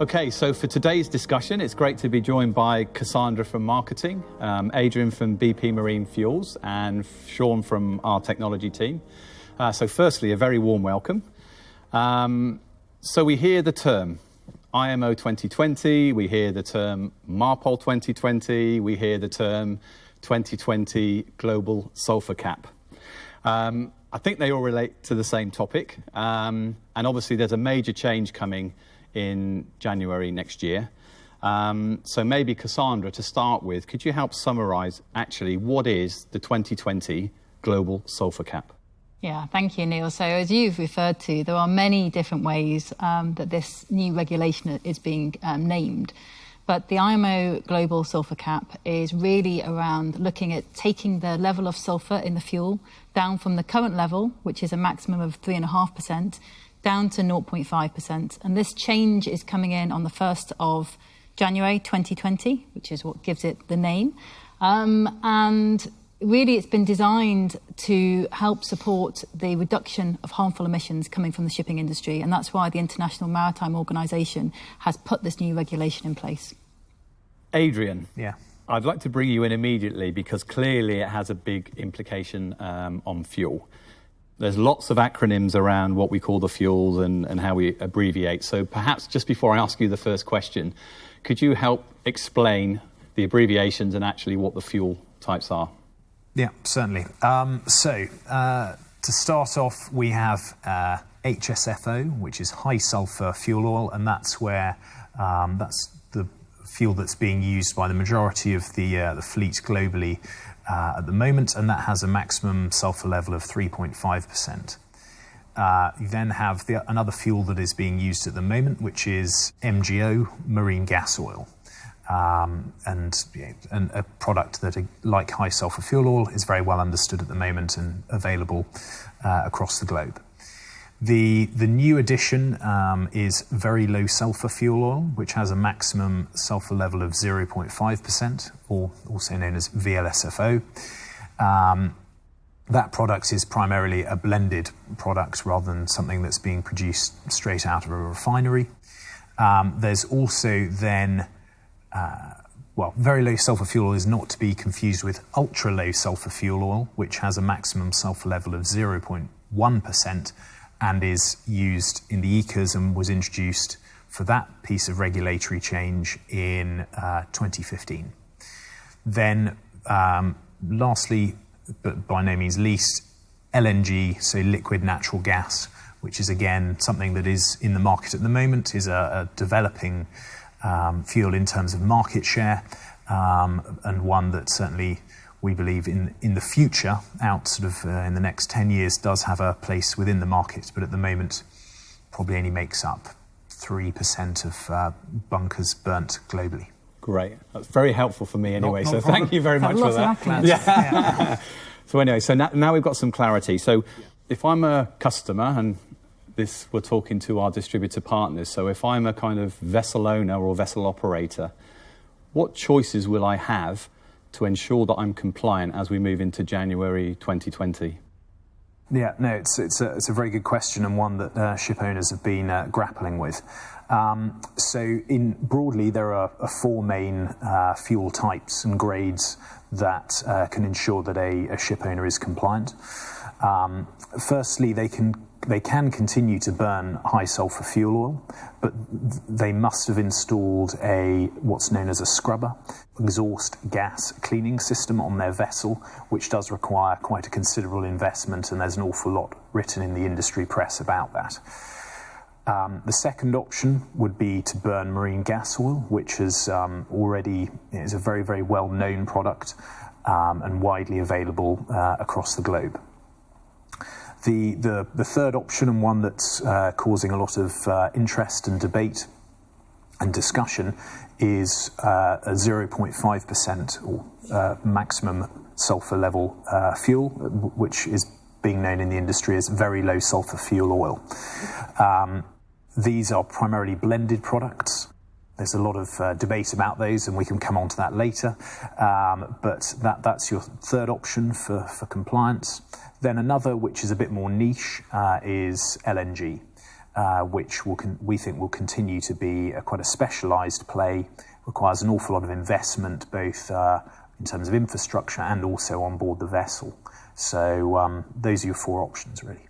Okay, so for today's discussion, it's great to be joined by Cassandra from marketing, Adrian from BP Marine Fuels, and Sean from our technology team. So firstly, a very warm welcome. So we hear the term IMO 2020, we hear the term Marpol 2020, we hear the term 2020 global sulfur cap. I think they all relate to the same topic, and obviously there's a major change coming in January next year. So maybe Cassandra, to start with, could you help summarise actually what is the 2020 global sulfur cap? Yeah, thank you, Neil. So as you've referred to, there are many different ways that this new regulation is being named. But the IMO global sulfur cap is really around looking at taking the level of sulfur in the fuel down from the current level, which is a maximum of 3.5%, down to 0.5%. And this change is coming in on the 1st of January 2020, which is what gives it the name. And really, it's been designed to help support the reduction of harmful emissions coming from the shipping industry. And that's why the International Maritime Organization has put this new regulation in place. Adrian, yeah, I'd like to bring you in immediately because clearly it has a big implication on fuel. There's lots of acronyms around what we call the fuels and how we abbreviate. So perhaps just before I ask you the first question, could you help explain the abbreviations and actually what the fuel types are? Yeah, certainly. To start off, we have HSFO, which is high sulfur fuel oil, and that's where that's the fuel that's being used by the majority of the fleet globally at the moment, and that has a maximum sulfur level of 3.5%. You then have another fuel that is being used at the moment, which is MGO, marine gas oil. And a product that, like high sulfur fuel oil, is very well understood at the moment and available across the globe. The new addition is very low sulfur fuel oil, which has a maximum sulfur level of 0.5%, or also known as VLSFO. That product is primarily a blended product rather than something that's being produced straight out of a refinery. There's also then very low sulfur fuel oil is not to be confused with ultra low sulfur fuel oil, which has a maximum sulfur level of 0.1% and is used in the ECAs and was introduced for that piece of regulatory change in 2015. Then lastly, but by no means least, LNG, so liquid natural gas, which is again something that is in the market at the moment, is a developing fuel in terms of market share, and one that certainly we believe in the future, in the next 10 years, does have a place within the market, but at the moment probably only makes up 3% of bunkers burnt globally. Great. That's very helpful for me anyway, so thank you very much for that. Yeah. So anyway, so now we've got some clarity. So if I'm a customer, and we're talking to our distributor partners, so if I'm a kind of vessel owner or vessel operator, what choices will I have to ensure that I'm compliant as we move into January 2020? Yeah, no, it's a very good question, and one that ship owners have been grappling with. Broadly, there are four main fuel types and grades that can ensure that a ship owner is compliant. Firstly, they can continue to burn high sulfur fuel oil, but they must have installed what's known as a scrubber, exhaust gas cleaning system on their vessel, which does require quite a considerable investment, and there's an awful lot written in the industry press about that. The second option would be to burn marine gas oil, which is already is a very, very well-known product and widely available across the globe. The third option, and one that's causing a lot of interest and debate and discussion, is a 0.5% or maximum sulfur level fuel, which is being known in the industry as very low sulfur fuel oil. These are primarily blended products. There's a lot of debate about those, and we can come on to that later. But that's your third option for compliance. Then another, which is a bit more niche, is LNG. which we think will continue to be quite a specialised play, requires an awful lot of investment, both in terms of infrastructure and also on board the vessel. So those are your four options, really.